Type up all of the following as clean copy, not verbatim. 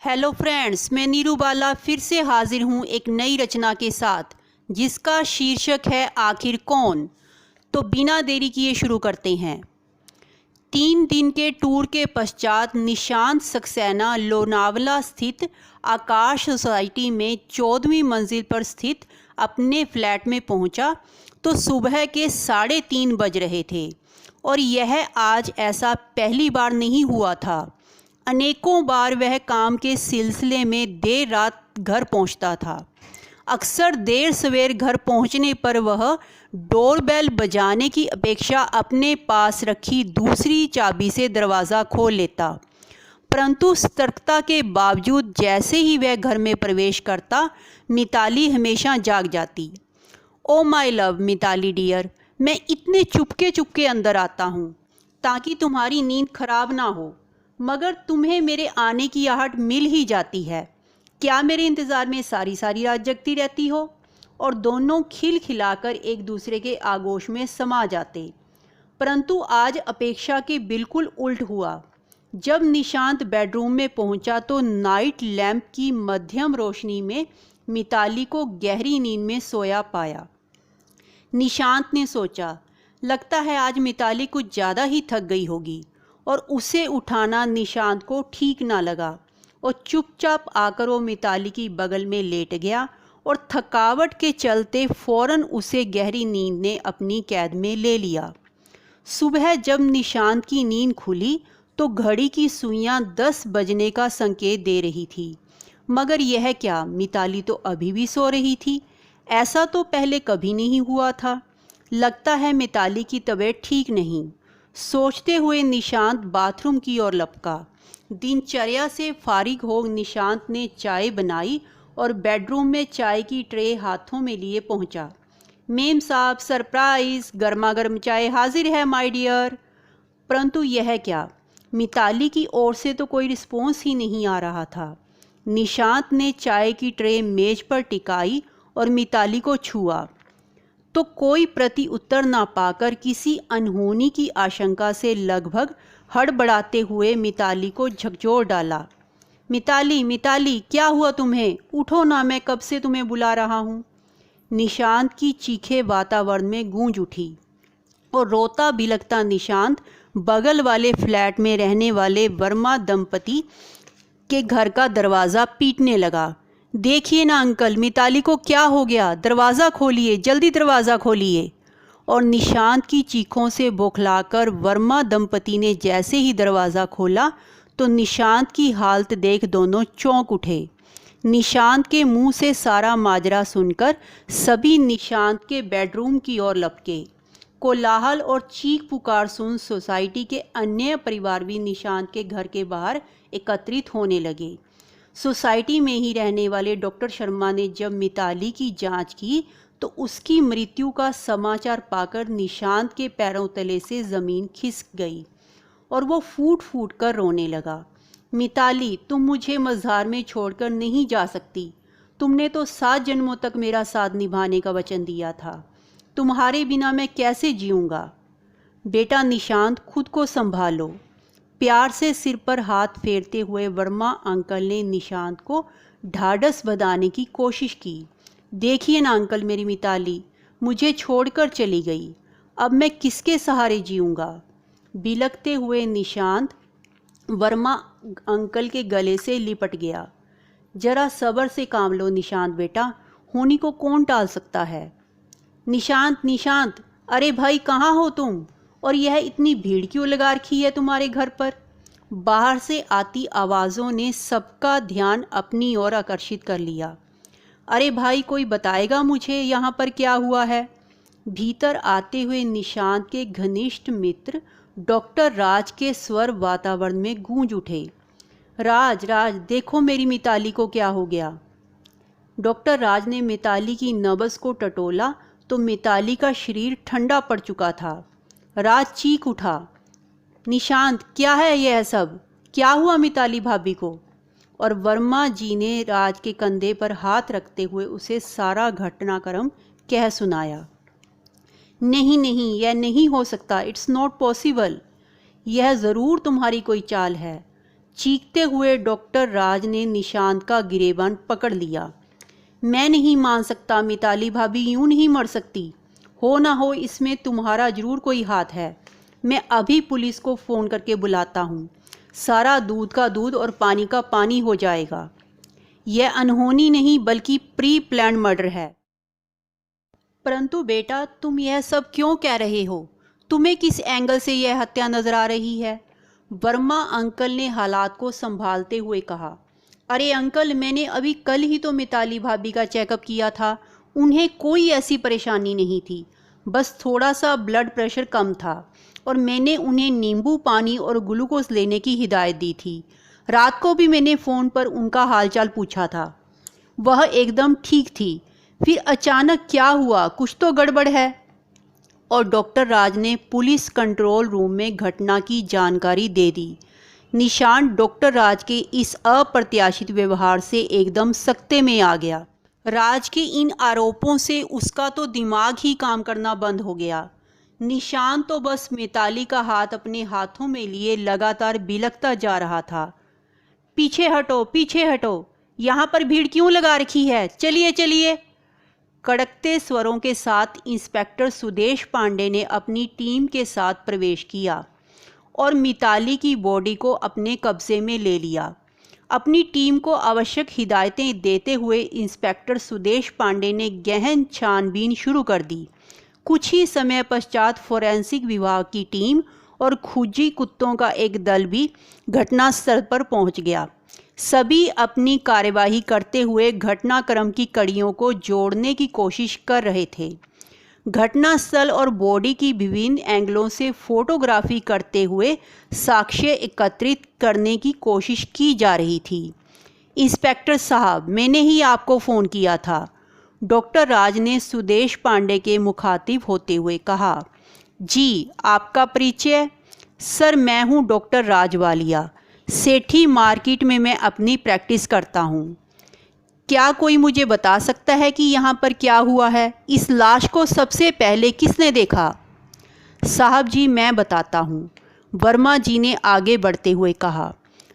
Hello friends, मैं नीरू बाला फिर से हाजिर हूँ एक नई रचना के साथ जिसका शीर्षक है आखिर कौन। तो बिना देरी किए शुरू करते हैं। 3 दिन के टूर के पश्चात निशांत सक्सेना लोनावला स्थित आकाश सोसाइटी में 14वीं मंजिल पर स्थित अपने फ्लैट में पहुंचा तो सुबह के 3:30 बज रहे थे और यह आज ऐसा पहली बार नहीं हुआ था। अनेकों बार वह काम के सिलसिले में देर रात घर पहुंचता था। अक्सर देर सवेर घर पहुंचने पर वह डोरबेल बजाने की अपेक्षा अपने पास रखी दूसरी चाबी से दरवाज़ा खोल लेता, परंतु सतर्कता के बावजूद जैसे ही वह घर में प्रवेश करता मिताली हमेशा जाग जाती। Oh my love Mitali dear, मैं इतने चुपके चुपके अंदर आता हूँ ताकि तुम्हारी नींद खराब ना हो, मगर तुम्हें मेरे आने की आहट मिल ही जाती है। क्या मेरे इंतज़ार में सारी सारी रात जगती रहती हो? और दोनों खिलखिलाकर एक दूसरे के आगोश में समा जाते। परंतु आज अपेक्षा के बिल्कुल उल्ट हुआ। जब निशांत बेडरूम में पहुंचा तो नाइट लैंप की मध्यम रोशनी में मिताली को गहरी नींद में सोया पाया। निशांत ने सोचा, लगता है आज मिताली कुछ ज़्यादा ही थक गई होगी, और उसे उठाना निशांत को ठीक ना लगा और चुपचाप आकर वो मिताली की बगल में लेट गया और थकावट के चलते फौरन उसे गहरी नींद ने अपनी कैद में ले लिया। सुबह जब निशांत की नींद खुली तो घड़ी की सुइयां 10 बजने का संकेत दे रही थी, मगर यह क्या, मिताली तो अभी भी सो रही थी। ऐसा तो पहले कभी नहीं हुआ था। लगता है मिताली की तबीयत ठीक नहीं, सोचते हुए निशांत बाथरूम की ओर लपका। दिनचर्या से फारिग हो निशांत ने चाय बनाई और बेडरूम में चाय की ट्रे हाथों में लिए पहुंचा। मेम साहब, सरप्राइज, गर्मा गर्म चाय हाजिर है माय डियर। परंतु यह क्या, मिताली की ओर से तो कोई रिस्पॉन्स ही नहीं आ रहा था। निशांत ने चाय की ट्रे मेज पर टिकाई और मिताली को छुआ तो कोई प्रति उत्तर ना पाकर किसी अनहोनी की आशंका से लगभग हड़बड़ाते हुए मिताली को झकझोर डाला। मिताली, मिताली, क्या हुआ तुम्हें? उठो ना, मैं कब से तुम्हें बुला रहा हूँ। निशांत की चीखें वातावरण में गूंज उठी और रोता बिलखता निशांत बगल वाले फ्लैट में रहने वाले वर्मा दंपति के घर का दरवाज़ा पीटने लगा। देखिए ना अंकल, मिताली को क्या हो गया? दरवाज़ा खोलिए, जल्दी दरवाज़ा खोलिए। और निशांत की चीखों से बौखलाकर वर्मा दंपति ने जैसे ही दरवाज़ा खोला तो निशांत की हालत देख दोनों चौंक उठे। निशांत के मुंह से सारा माजरा सुनकर सभी निशांत के बेडरूम की ओर लपके। कोलाहल और चीख पुकार सुन सोसाइटी के अन्य परिवार भी निशांत के घर के बाहर एकत्रित होने लगे। सोसाइटी में ही रहने वाले डॉक्टर शर्मा ने जब मिताली की जांच की तो उसकी मृत्यु का समाचार पाकर निशांत के पैरों तले से ज़मीन खिसक गई और वो फूट फूट कर रोने लगा। मिताली, तुम मुझे मज़ार में छोड़कर नहीं जा सकती। तुमने तो 7 जन्मों तक मेरा साथ निभाने का वचन दिया था। तुम्हारे बिना मैं कैसे जीऊँगा? बेटा निशांत, खुद को संभालो। प्यार से सिर पर हाथ फेरते हुए वर्मा अंकल ने निशांत को ढाढ़स बंधाने की कोशिश की। देखिए ना अंकल, मेरी मिताली मुझे छोड़कर चली गई, अब मैं किसके सहारे जीऊँगा? बिलखते हुए निशांत वर्मा अंकल के गले से लिपट गया। जरा सब्र से काम लो निशांत बेटा, होनी को कौन टाल सकता है? निशांत, निशांत, अरे भाई कहाँ हो तुम? और यह इतनी भीड़ क्यों लगा रखी है तुम्हारे घर पर? बाहर से आती आवाज़ों ने सबका ध्यान अपनी ओर आकर्षित कर लिया। अरे भाई, कोई बताएगा मुझे यहाँ पर क्या हुआ है? भीतर आते हुए निशांत के घनिष्ठ मित्र डॉक्टर राज के स्वर वातावरण में गूंज उठे। राज, राज, देखो मेरी मिताली को क्या हो गया। डॉक्टर राज ने मिताली की नब्ज़ को टटोला तो मिताली का शरीर ठंडा पड़ चुका था। राज चीख उठा, निशांत, क्या है यह सब? क्या हुआ मिताली भाभी को? और वर्मा जी ने राज के कंधे पर हाथ रखते हुए उसे सारा घटनाक्रम कह सुनाया। नहीं नहीं, यह नहीं हो सकता, इट्स नॉट पॉसिबल। यह ज़रूर तुम्हारी कोई चाल है। चीखते हुए डॉक्टर राज ने निशांत का गिरेबान पकड़ लिया। मैं नहीं मान सकता, मिताली भाभी यूं नहीं मर सकती। हो ना हो इसमें तुम्हारा जरूर कोई हाथ है। मैं अभी पुलिस को फ़ोन करके बुलाता हूँ। सारा दूध का दूध और पानी का पानी हो जाएगा। यह अनहोनी नहीं बल्कि प्री प्लान्ड मर्डर है। परंतु बेटा, तुम यह सब क्यों कह रहे हो? तुम्हें किस एंगल से यह हत्या नजर आ रही है? वर्मा अंकल ने हालात को संभालते हुए कहा। अरे अंकल, मैंने अभी कल ही तो मिताली भाभी का चेकअप किया था। उन्हें कोई ऐसी परेशानी नहीं थी, बस थोड़ा सा ब्लड प्रेशर कम था और मैंने उन्हें नींबू पानी और ग्लूकोज लेने की हिदायत दी थी। रात को भी मैंने फ़ोन पर उनका हालचाल पूछा था, वह एकदम ठीक थी। फिर अचानक क्या हुआ? कुछ तो गड़बड़ है। और डॉक्टर राज ने पुलिस कंट्रोल रूम में घटना की जानकारी दे दी। निशांत डॉक्टर राज के इस अप्रत्याशित व्यवहार से एकदम सकते में आ गया। राज के इन आरोपों से उसका तो दिमाग ही काम करना बंद हो गया। निशांत तो बस मिताली का हाथ अपने हाथों में लिए लगातार बिलखता जा रहा था। पीछे हटो, पीछे हटो, यहाँ पर भीड़ क्यों लगा रखी है? चलिए चलिए। कड़कते स्वरों के साथ इंस्पेक्टर सुदेश पांडे ने अपनी टीम के साथ प्रवेश किया और मिताली की बॉडी को अपने कब्जे में ले लिया। अपनी टीम को आवश्यक हिदायतें देते हुए इंस्पेक्टर सुदेश पांडे ने गहन छानबीन शुरू कर दी। कुछ ही समय पश्चात फोरेंसिक विभाग की टीम और खोजी कुत्तों का एक दल भी घटनास्थल पर पहुंच गया। सभी अपनी कार्यवाही करते हुए घटनाक्रम की कड़ियों को जोड़ने की कोशिश कर रहे थे। घटनास्थल और बॉडी की विभिन्न एंगलों से फोटोग्राफी करते हुए साक्ष्य एकत्रित करने की कोशिश की जा रही थी। इंस्पेक्टर साहब, मैंने ही आपको फ़ोन किया था, डॉक्टर राज ने सुदेश पांडे के मुखातिब होते हुए कहा। जी, आपका परिचय? सर, मैं हूं डॉक्टर राज वालिया। सेठी मार्केट में मैं अपनी प्रैक्टिस करता हूं। क्या कोई मुझे बता सकता है कि यहाँ पर क्या हुआ है? इस लाश को सबसे पहले किसने देखा? साहब जी, मैं बताता हूँ, वर्मा जी ने आगे बढ़ते हुए कहा।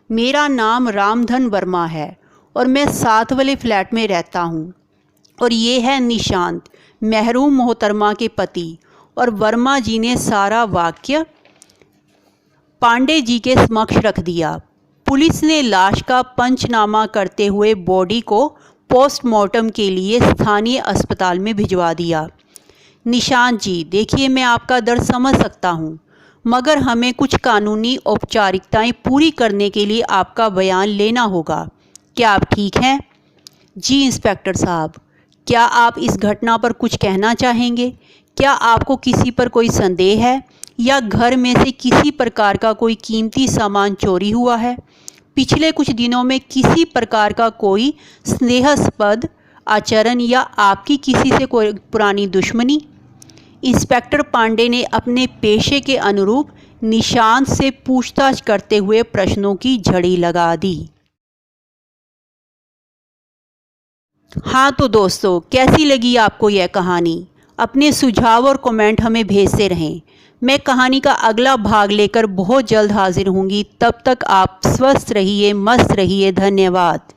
मेरा नाम रामधन वर्मा है और मैं साथ वाले फ्लैट में रहता हूँ। और ये है निशांत, महरूम मोहतरमा के पति। और वर्मा जी ने सारा वाक्य पांडे जी के समक्ष रख दिया। पुलिस ने लाश का पंचनामा करते हुए बॉडी को पोस्टमार्टम के लिए स्थानीय अस्पताल में भिजवा दिया। निशांत जी, देखिए, मैं आपका दर्द समझ सकता हूँ, मगर हमें कुछ कानूनी औपचारिकताएं पूरी करने के लिए आपका बयान लेना होगा। क्या आप ठीक हैं? जी इंस्पेक्टर साहब, क्या आप इस घटना पर कुछ कहना चाहेंगे? क्या आपको किसी पर कोई संदेह है या घर में से किसी प्रकार का कोई कीमती सामान चोरी हुआ है? पिछले कुछ दिनों में किसी प्रकार का कोई स्नेहास्पद आचरण या आपकी किसी से कोई पुरानी दुश्मनी? इंस्पेक्टर पांडे ने अपने पेशे के अनुरूप निशांत से पूछताछ करते हुए प्रश्नों की झड़ी लगा दी। हाँ तो दोस्तों, कैसी लगी आपको यह कहानी? अपने सुझाव और कमेंट हमें भेजते रहें। मैं कहानी का अगला भाग लेकर बहुत जल्द हाजिर होंगी। तब तक आप स्वस्थ रहिए, मस्त रहिए। धन्यवाद।